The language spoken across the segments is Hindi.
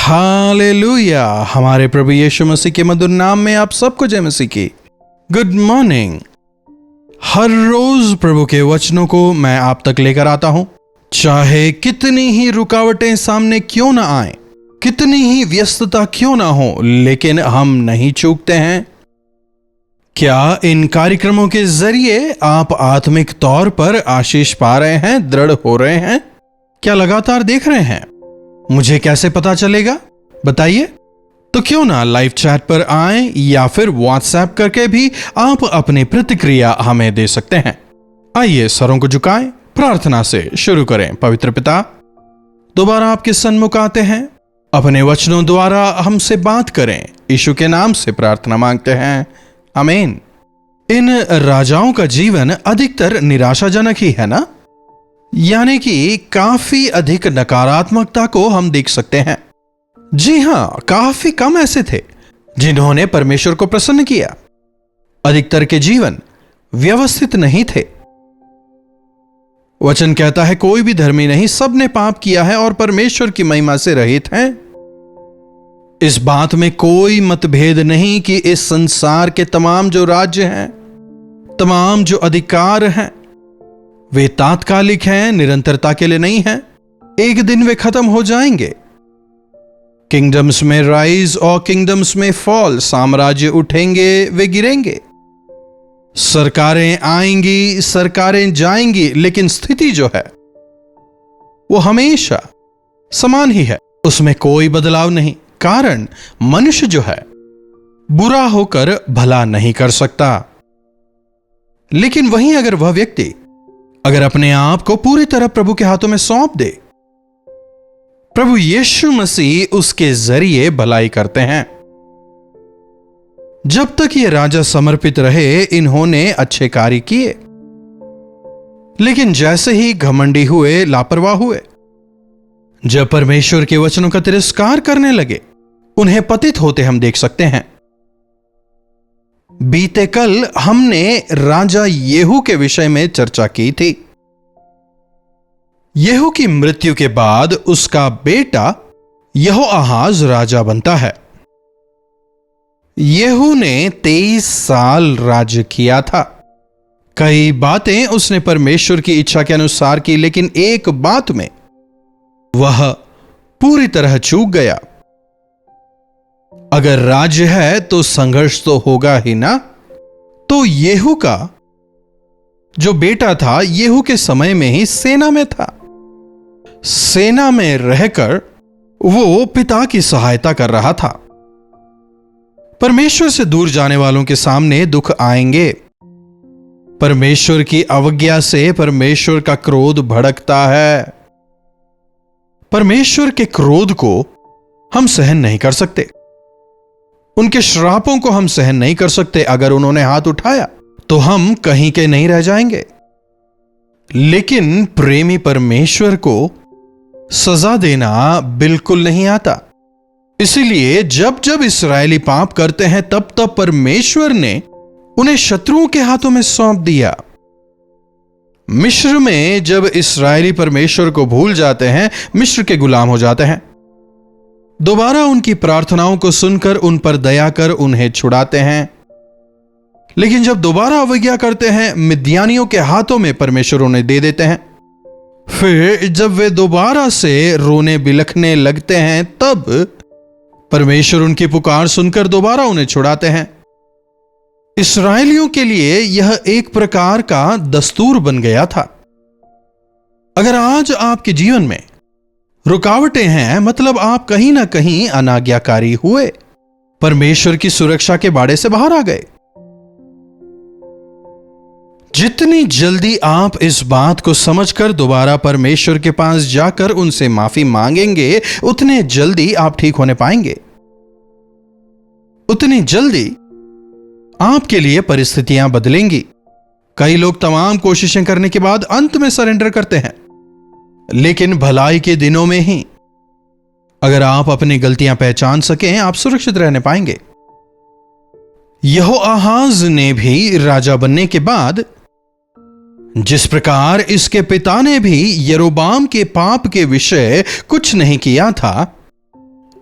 हालेलुया। हमारे प्रभु यीशु मसीह के मधुर नाम में आप सबको जय मसीह की गुड मॉर्निंग। हर रोज प्रभु के वचनों को मैं आप तक लेकर आता हूं, चाहे कितनी ही रुकावटें सामने क्यों ना आए, कितनी ही व्यस्तता क्यों ना हो, लेकिन हम नहीं चूकते हैं। क्या इन कार्यक्रमों के जरिए आप आत्मिक तौर पर आशीष पा रहे हैं, दृढ़ हो रहे हैं? क्या लगातार देख रहे हैं? मुझे कैसे पता चलेगा बताइए? तो क्यों ना लाइव चैट पर आएं या फिर व्हाट्सएप करके भी आप अपनी प्रतिक्रिया हमें दे सकते हैं। आइए सरों को झुकाएं, प्रार्थना से शुरू करें। पवित्र पिता, दोबारा आपके सन्मुख आते हैं, अपने वचनों द्वारा हमसे बात करें। यीशु के नाम से प्रार्थना मांगते हैं, आमीन। इन राजाओं का जीवन अधिकतर निराशाजनक ही है ना? यानी कि काफी अधिक नकारात्मकता को हम देख सकते हैं। जी हां, काफी कम ऐसे थे जिन्होंने परमेश्वर को प्रसन्न किया। अधिकतर के जीवन व्यवस्थित नहीं थे। वचन कहता है कोई भी धर्मी नहीं, सबने पाप किया है और परमेश्वर की महिमा से रहित हैं। इस बात में कोई मतभेद नहीं कि इस संसार के तमाम जो राज्य हैं, तमाम जो अधिकार हैं, वे तात्कालिक हैं, निरंतरता के लिए नहीं हैं। एक दिन वे खत्म हो जाएंगे। किंगडम्स में राइज और किंगडम्स में फॉल, साम्राज्य उठेंगे, वे गिरेंगे। सरकारें आएंगी, सरकारें जाएंगी, लेकिन स्थिति जो है वो हमेशा समान ही है, उसमें कोई बदलाव नहीं। कारण मनुष्य जो है बुरा होकर भला नहीं कर सकता। लेकिन वहीं अगर वह व्यक्ति अगर अपने आप को पूरी तरह प्रभु के हाथों में सौंप दे, प्रभु यीशु मसीह उसके जरिए भलाई करते हैं। जब तक ये राजा समर्पित रहे, इन्होंने अच्छे कार्य किए, लेकिन जैसे ही घमंडी हुए, लापरवाह हुए, जब परमेश्वर के वचनों का तिरस्कार करने लगे, उन्हें पतित होते हम देख सकते हैं। बीते कल हमने राजा येहू के विषय में चर्चा की थी। येहू की मृत्यु के बाद उसका बेटा यहोआहाज राजा बनता है। येहू ने 23 साल राज्य किया था। कई बातें उसने परमेश्वर की इच्छा के अनुसार की, लेकिन एक बात में वह पूरी तरह चूक गया। अगर राज्य है तो संघर्ष तो होगा ही ना। तो येहू का जो बेटा था, येहू के समय में ही सेना में था। सेना में रहकर वो पिता की सहायता कर रहा था। परमेश्वर से दूर जाने वालों के सामने दुख आएंगे। परमेश्वर की अवज्ञा से परमेश्वर का क्रोध भड़कता है। परमेश्वर के क्रोध को हम सहन नहीं कर सकते। उनके श्रापों को हम सहन नहीं कर सकते। अगर उन्होंने हाथ उठाया तो हम कहीं के नहीं रह जाएंगे। लेकिन प्रेमी परमेश्वर को सजा देना बिल्कुल नहीं आता। इसीलिए जब जब इस्राएली पाप करते हैं, तब तब परमेश्वर ने उन्हें शत्रुओं के हाथों में सौंप दिया। मिस्र में जब इस्राएली परमेश्वर को भूल जाते हैं, मिस्र के गुलाम हो जाते हैं। दोबारा उनकी प्रार्थनाओं को सुनकर उन पर दया कर उन्हें छुड़ाते हैं। लेकिन जब दोबारा अवज्ञा करते हैं, मिद्यानियों के हाथों में परमेश्वर उन्हें दे देते हैं। फिर जब वे दोबारा से रोने बिलखने लगते हैं, तब परमेश्वर उनकी पुकार सुनकर दोबारा उन्हें छुड़ाते हैं। इस्राएलियों के लिए यह एक प्रकार का दस्तूर बन गया था। अगर आज आपके जीवन में रुकावटें हैं, मतलब आप कहीं ना कहीं अनाज्ञाकारी हुए, परमेश्वर की सुरक्षा के बाड़े से बाहर आ गए। जितनी जल्दी आप इस बात को समझकर दोबारा परमेश्वर के पास जाकर उनसे माफी मांगेंगे, उतने जल्दी आप ठीक होने पाएंगे। उतनी जल्दी आपके लिए परिस्थितियां बदलेंगी। कई लोग तमाम कोशिशें करने के बाद अंत में सरेंडर करते हैं, लेकिन भलाई के दिनों में ही अगर आप अपनी गलतियां पहचान सकें, आप सुरक्षित रहने पाएंगे। यहोआहाज ने भी राजा बनने के बाद जिस प्रकार इसके पिता ने भी यरोबाम के पाप के विषय कुछ नहीं किया था,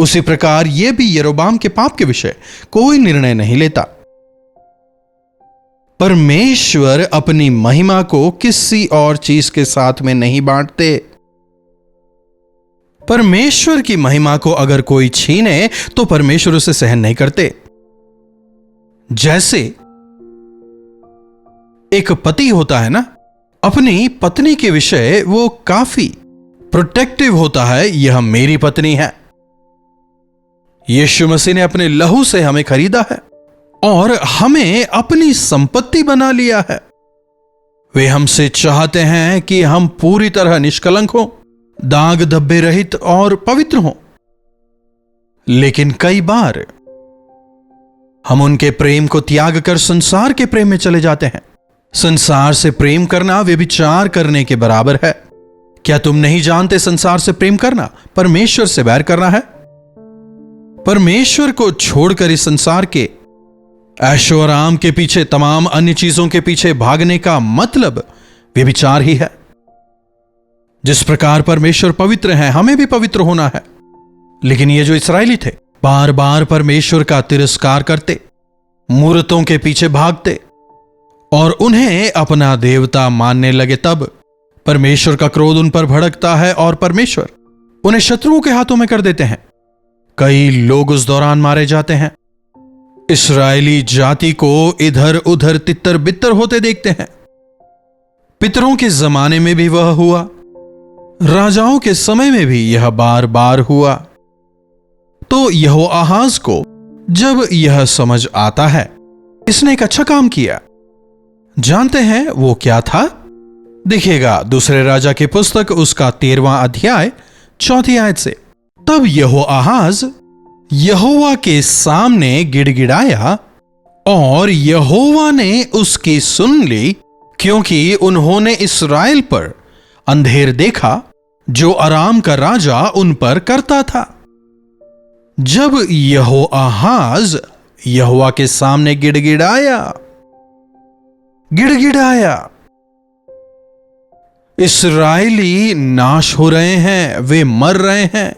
उसी प्रकार यह भी यरोबाम के पाप के विषय कोई निर्णय नहीं लेता। परमेश्वर अपनी महिमा को किसी और चीज के साथ में नहीं बांटते। परमेश्वर की महिमा को अगर कोई छीने तो परमेश्वर उसे सहन नहीं करते। जैसे एक पति होता है ना, अपनी पत्नी के विषय वो काफी प्रोटेक्टिव होता है, यह मेरी पत्नी है। यीशु मसीह ने अपने लहू से हमें खरीदा है और हमें अपनी संपत्ति बना लिया है। वे हमसे चाहते हैं कि हम पूरी तरह निष्कलंक हों, दाग धब्बे रहित और पवित्र हों। लेकिन कई बार हम उनके प्रेम को त्याग कर संसार के प्रेम में चले जाते हैं। संसार से प्रेम करना व्यभिचार करने के बराबर है। क्या तुम नहीं जानते संसार से प्रेम करना परमेश्वर से बैर करना है? परमेश्वर को छोड़कर इस संसार के ऐशो आराम के पीछे, तमाम अन्य चीजों के पीछे भागने का मतलब व्यभिचार ही है। जिस प्रकार परमेश्वर पवित्र है, हमें भी पवित्र होना है। लेकिन ये जो इस्राएली थे, बार बार परमेश्वर का तिरस्कार करते, मूर्तों के पीछे भागते और उन्हें अपना देवता मानने लगे। तब परमेश्वर का क्रोध उन पर भड़कता है और परमेश्वर उन्हें शत्रुओं के हाथों में कर देते हैं। कई लोग उस दौरान मारे जाते हैं। इस्राएली जाति को इधर उधर तितर बितर होते देखते हैं। पितरों के जमाने में भी वह हुआ, राजाओं के समय में भी यह बार बार हुआ। तो यहोआहाज को जब यह समझ आता है, इसने एक अच्छा काम किया। जानते हैं वो क्या था? दिखेगा दूसरे राजा की पुस्तक उसका 13वां अध्याय 4 आयत से। तब यहोआहाज यहोवा के सामने गिड़गिड़ाया और यहोवा ने उसकी सुन ली, क्योंकि उन्होंने इस्राएल पर अंधेर देखा जो अराम का राजा उन पर करता था। जब यहोआहाज यहोवा के सामने गिड़गिड़ाया, इस्राएली नाश हो रहे हैं, वे मर रहे हैं,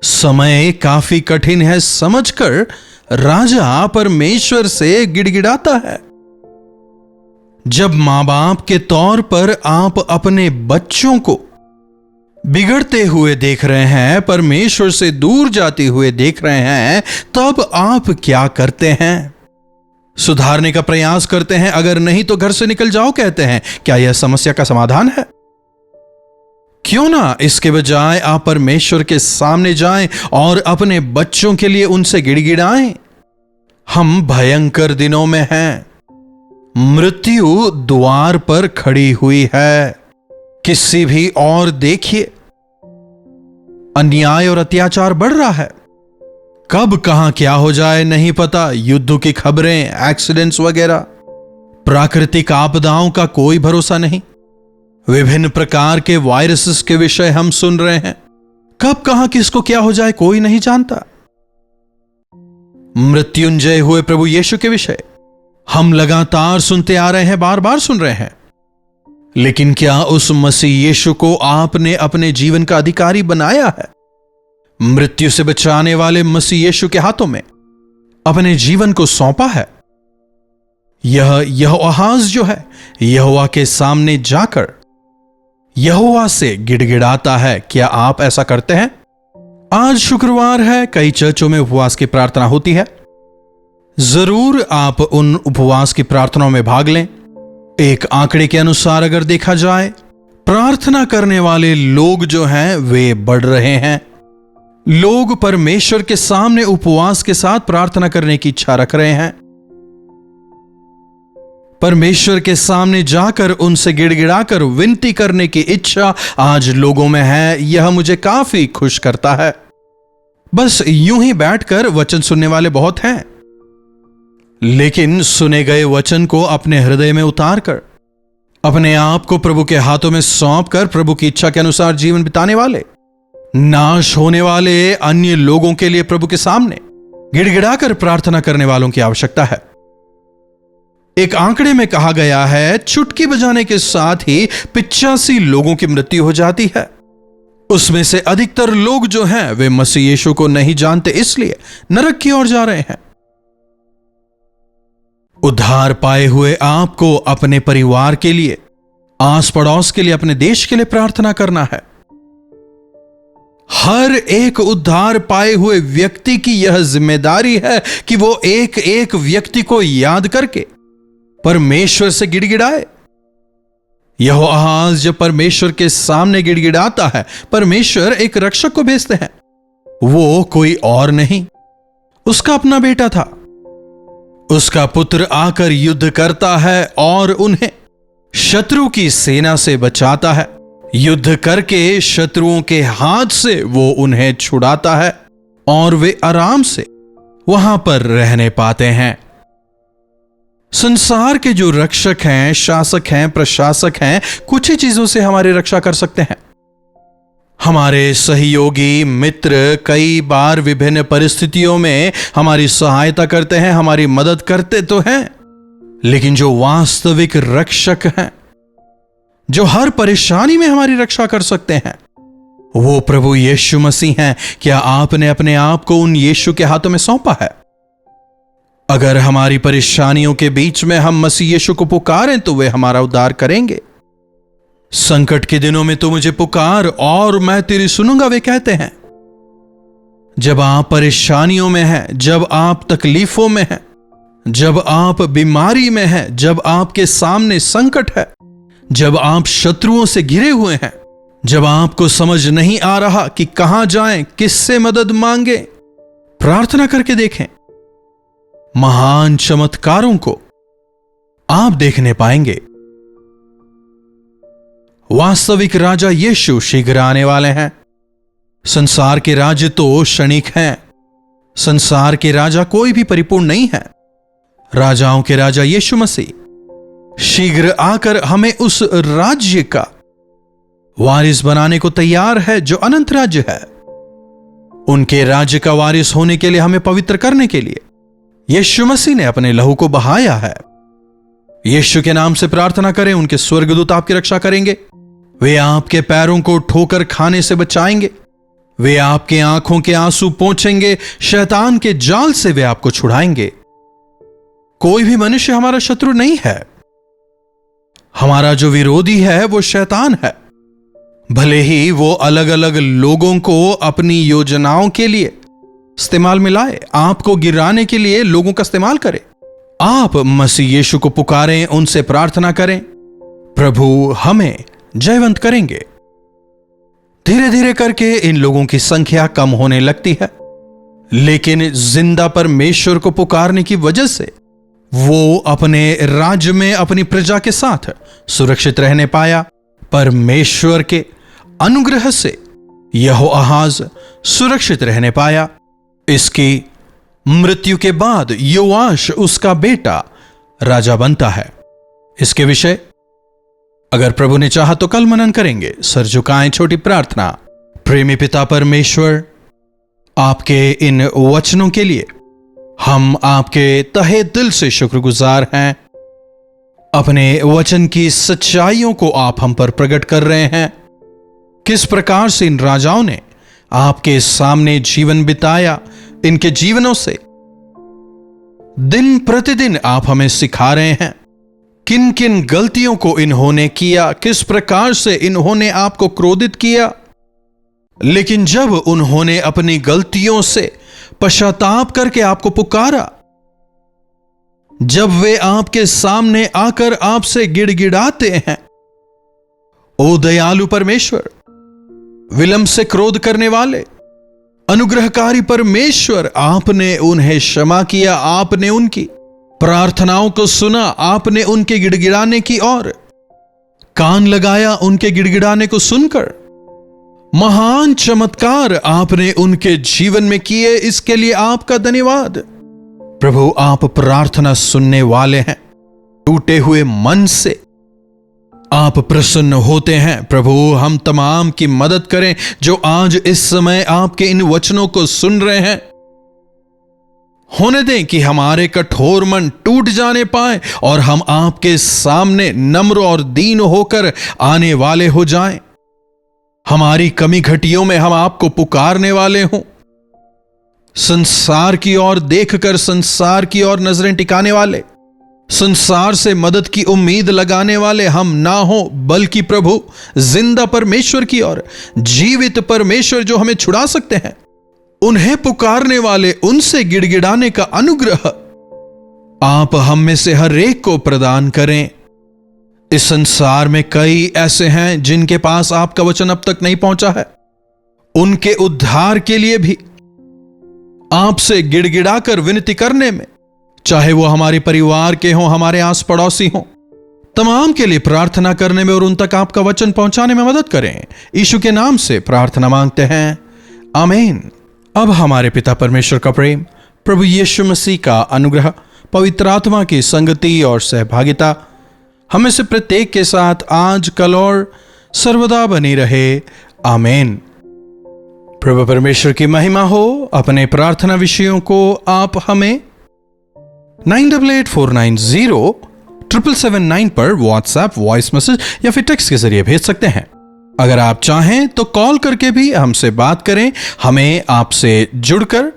समय काफी कठिन है समझकर राजा परमेश्वर से गिड़गिड़ाता है। जब मां बाप के तौर पर आप अपने बच्चों को बिगड़ते हुए देख रहे हैं, परमेश्वर से दूर जाते हुए देख रहे हैं, तब आप क्या करते हैं? सुधारने का प्रयास करते हैं? अगर नहीं तो घर से निकल जाओ कहते हैं। क्या यह समस्या का समाधान है? क्यों ना इसके बजाय आप परमेश्वर के सामने जाएं और अपने बच्चों के लिए उनसे गिड़गिड़ाएं। हम भयंकर दिनों में हैं। मृत्यु द्वार पर खड़ी हुई है। किसी भी और देखिए, अन्याय और अत्याचार बढ़ रहा है। कब कहां क्या हो जाए नहीं पता। युद्ध की खबरें, एक्सीडेंट्स वगैरह, प्राकृतिक आपदाओं का कोई भरोसा नहीं। विभिन्न प्रकार के वायरसेस के विषय हम सुन रहे हैं। कब कहां किसको क्या हो जाए कोई नहीं जानता। मृत्युंजय हुए प्रभु यीशु के विषय हम लगातार सुनते आ रहे हैं, बार बार सुन रहे हैं। लेकिन क्या उस मसीह यीशु को आपने अपने जीवन का अधिकारी बनाया है? मृत्यु से बचाने वाले मसीह यीशु के हाथों में अपने जीवन को सौंपा है? यह यहोआहाज जो है, यहोवा के सामने जाकर यहोवा से गिड़गिड़ाता है। क्या आप ऐसा करते हैं? आज शुक्रवार है, कई चर्चों में उपवास की प्रार्थना होती है। जरूर आप उन उपवास की प्रार्थनाओं में भाग लें। एक आंकड़े के अनुसार अगर देखा जाए, प्रार्थना करने वाले लोग जो हैं वे बढ़ रहे हैं। लोग परमेश्वर के सामने उपवास के साथ प्रार्थना करने की इच्छा रख रहे हैं। परमेश्वर के सामने जाकर उनसे गिड़गिड़ाकर विनती करने की इच्छा आज लोगों में है। यह मुझे काफी खुश करता है। बस यूं ही बैठकर वचन सुनने वाले बहुत हैं, लेकिन सुने गए वचन को अपने हृदय में उतारकर अपने आप को प्रभु के हाथों में सौंपकर प्रभु की इच्छा के अनुसार जीवन बिताने वाले, नाश होने वाले अन्य लोगों के लिए प्रभु के सामने गिड़गिड़ाकर प्रार्थना करने वालों की आवश्यकता है। एक आंकड़े में कहा गया है, चुटकी बजाने के साथ ही 85 लोगों की मृत्यु हो जाती है। उसमें से अधिकतर लोग जो हैं वे मसीह यीशु को नहीं जानते, इसलिए नरक की ओर जा रहे हैं। उद्धार पाए हुए आपको अपने परिवार के लिए, आस पड़ोस के लिए, अपने देश के लिए प्रार्थना करना है। हर एक उद्धार पाए हुए व्यक्ति की यह जिम्मेदारी है कि वो एक एक व्यक्ति को याद करके परमेश्वर से गिड़गिड़ाए। यहोआहाज जब परमेश्वर के सामने गिड़गिड़ाता है, परमेश्वर एक रक्षक को भेजते हैं। वो कोई और नहीं, उसका अपना बेटा था। उसका पुत्र आकर युद्ध करता है और उन्हें शत्रु की सेना से बचाता है। युद्ध करके शत्रुओं के हाथ से वो उन्हें छुड़ाता है और वे आराम से वहां पर रहने पाते हैं। संसार के जो रक्षक हैं, शासक हैं, प्रशासक हैं, कुछ ही चीजों से हमारी रक्षा कर सकते हैं। हमारे सहयोगी मित्र कई बार विभिन्न परिस्थितियों में हमारी सहायता करते हैं, हमारी मदद करते तो हैं, लेकिन जो वास्तविक रक्षक हैं, जो हर परेशानी में हमारी रक्षा कर सकते हैं, वो प्रभु यीशु मसीह हैं। क्या आपने अपने आप को उन यीशु के हाथों में सौंपा है? अगर हमारी परेशानियों के बीच में हम मसीह यीशु को पुकारें तो वे हमारा उद्धार करेंगे। संकट के दिनों में तो मुझे पुकार और मैं तेरी सुनूंगा, वे कहते हैं। जब आप परेशानियों में हैं, जब आप तकलीफों में हैं, जब आप बीमारी में हैं, जब आपके सामने संकट है, जब आप शत्रुओं से घिरे हुए हैं, जब आपको समझ नहीं आ रहा कि कहां जाएं, किससे मदद मांगे, प्रार्थना करके देखें। महान चमत्कारों को आप देखने पाएंगे। वास्तविक राजा यीशु शीघ्र आने वाले हैं। संसार के राज्य तो क्षणिक हैं। संसार के राजा कोई भी परिपूर्ण नहीं है। राजाओं के राजा यीशु मसीह शीघ्र आकर हमें उस राज्य का वारिस बनाने को तैयार है जो अनंत राज्य है। उनके राज्य का वारिस होने के लिए, हमें पवित्र करने के लिए यीशु मसीह ने अपने लहू को बहाया है। यीशु के नाम से प्रार्थना करें, उनके स्वर्गदूत आपकी रक्षा करेंगे। वे आपके पैरों को ठोकर खाने से बचाएंगे। वे आपके आंखों के आंसू पोंछेंगे। शैतान के जाल से वे आपको छुड़ाएंगे। कोई भी मनुष्य हमारा शत्रु नहीं है। हमारा जो विरोधी है वो शैतान है। भले ही वो अलग अलग लोगों को अपनी योजनाओं के लिए इस्तेमाल में लाए, आपको गिराने के लिए लोगों का इस्तेमाल करे, आप मसीह यीशु को पुकारें, उनसे प्रार्थना करें, प्रभु हमें जयवंत करेंगे। धीरे धीरे करके इन लोगों की संख्या कम होने लगती है, लेकिन जिंदा परमेश्वर को पुकारने की वजह से वो अपने राज्य में अपनी प्रजा के साथ सुरक्षित रहने पाया। परमेश्वर के अनुग्रह से यहोआहाज सुरक्षित रहने पाया। इसकी मृत्यु के बाद योआश उसका बेटा राजा बनता है। इसके विषय अगर प्रभु ने चाहा तो कल मनन करेंगे। सर झुकाएं, छोटी प्रार्थना। प्रेमी पिता परमेश्वर, आपके इन वचनों के लिए हम आपके तहे दिल से शुक्रगुजार हैं। अपने वचन की सच्चाइयों को आप हम पर प्रकट कर रहे हैं। किस प्रकार से इन राजाओं ने आपके सामने जीवन बिताया, इनके जीवनों से दिन प्रतिदिन आप हमें सिखा रहे हैं किन किन गलतियों को इन्होंने किया, किस प्रकार से इन्होंने आपको क्रोधित किया, लेकिन जब उन्होंने अपनी गलतियों से पश्चाताप करके आपको पुकारा, जब वे आपके सामने आकर आपसे गिड़गिड़ाते हैं, ओ दयालु परमेश्वर, विलंब से क्रोध करने वाले अनुग्रहकारी परमेश्वर, आपने उन्हें क्षमा किया, आपने उनकी प्रार्थनाओं को सुना, आपने उनके गिड़गिड़ाने की ओर कान लगाया, उनके गिड़गिड़ाने को सुनकर महान चमत्कार आपने उनके जीवन में किए। इसके लिए आपका धन्यवाद प्रभु। आप प्रार्थना सुनने वाले हैं। टूटे हुए मन से आप प्रसन्न होते हैं। प्रभु हम तमाम की मदद करें जो आज इस समय आपके इन वचनों को सुन रहे हैं। होने दें कि हमारे कठोर मन टूट जाने पाए और हम आपके सामने नम्र और दीन होकर आने वाले हो जाएं। हमारी कमी घटियों में हम आपको पुकारने वाले हों। संसार की ओर देखकर संसार की ओर नजरें टिकाने वाले, संसार से मदद की उम्मीद लगाने वाले हम ना हो, बल्कि प्रभु जिंदा परमेश्वर की ओर, जीवित परमेश्वर जो हमें छुड़ा सकते हैं, उन्हें पुकारने वाले, उनसे गिड़गिड़ाने का अनुग्रह आप हम में से हर एक को प्रदान करें। इस संसार में कई ऐसे हैं जिनके पास आपका वचन अब तक नहीं पहुंचा है। उनके उद्धार के लिए भी आपसे गिड़गिड़ाकर विनती करने में, चाहे वो हमारे परिवार के हों, हमारे आस पड़ोसी हों, तमाम के लिए प्रार्थना करने में और उन तक आपका वचन पहुंचाने में मदद करें। यीशु के नाम से प्रार्थना मांगते हैं, आमीन। अब हमारे पिता परमेश्वर का प्रेम, प्रभु यीशु मसीह का अनुग्रह, पवित्र आत्मा की संगति और सहभागिता हमें से प्रत्येक के साथ आज, कल और सर्वदा बनी रहे, आमीन। प्रभु परमेश्वर की महिमा हो। अपने प्रार्थना विषयों को आप हमें 9884907779 पर व्हाट्सएप वॉइस मैसेज या फिर टेक्स्ट के जरिए भेज सकते हैं। अगर आप चाहें तो कॉल करके भी हमसे बात करें। हमें आपसे जुड़कर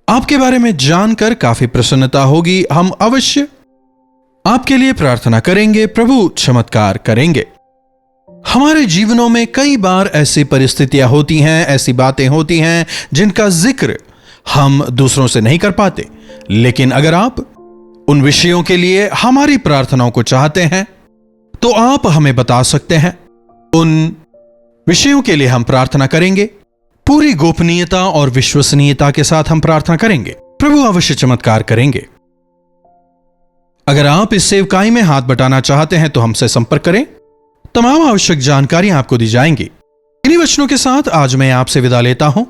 आपके बारे में जानकर काफी प्रसन्नता होगी। हम अवश्य आपके लिए प्रार्थना करेंगे, प्रभु चमत्कार करेंगे। हमारे जीवनों में कई बार ऐसी परिस्थितियां होती हैं, ऐसी बातें होती हैं जिनका जिक्र हम दूसरों से नहीं कर पाते, लेकिन अगर आप उन विषयों के लिए हमारी प्रार्थनाओं को चाहते हैं तो आप हमें बता सकते हैं। उन विषयों के लिए हम प्रार्थना करेंगे, पूरी गोपनीयता और विश्वसनीयता के साथ हम प्रार्थना करेंगे। प्रभु अवश्य चमत्कार करेंगे। अगर आप इस सेवकाई में हाथ बटाना चाहते हैं तो हमसे संपर्क करें। तमाम आवश्यक जानकारियां आपको दी जाएंगी। इन्हीं वचनों के साथ आज मैं आपसे विदा लेता हूं।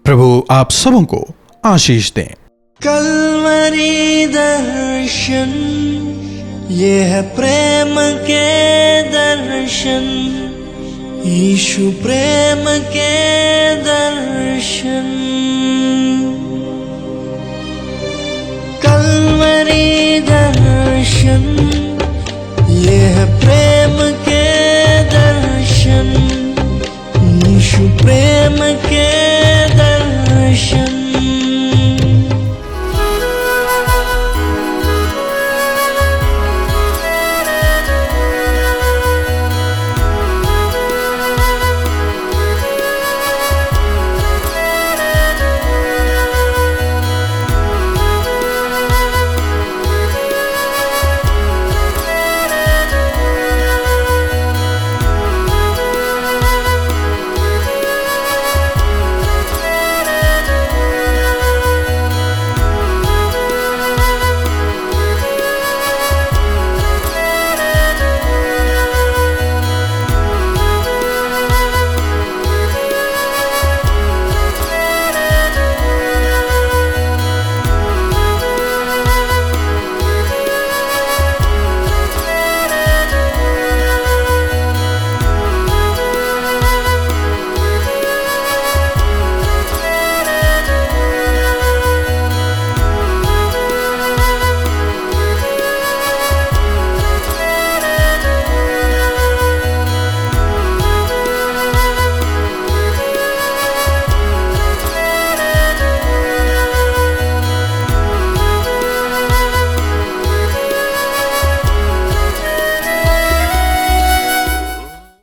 प्रभु आप सबों को आशीष दें। कल्वरी दर्शन, ये है प्रेम के दर्शन, यीशु प्रेम के दर्शन।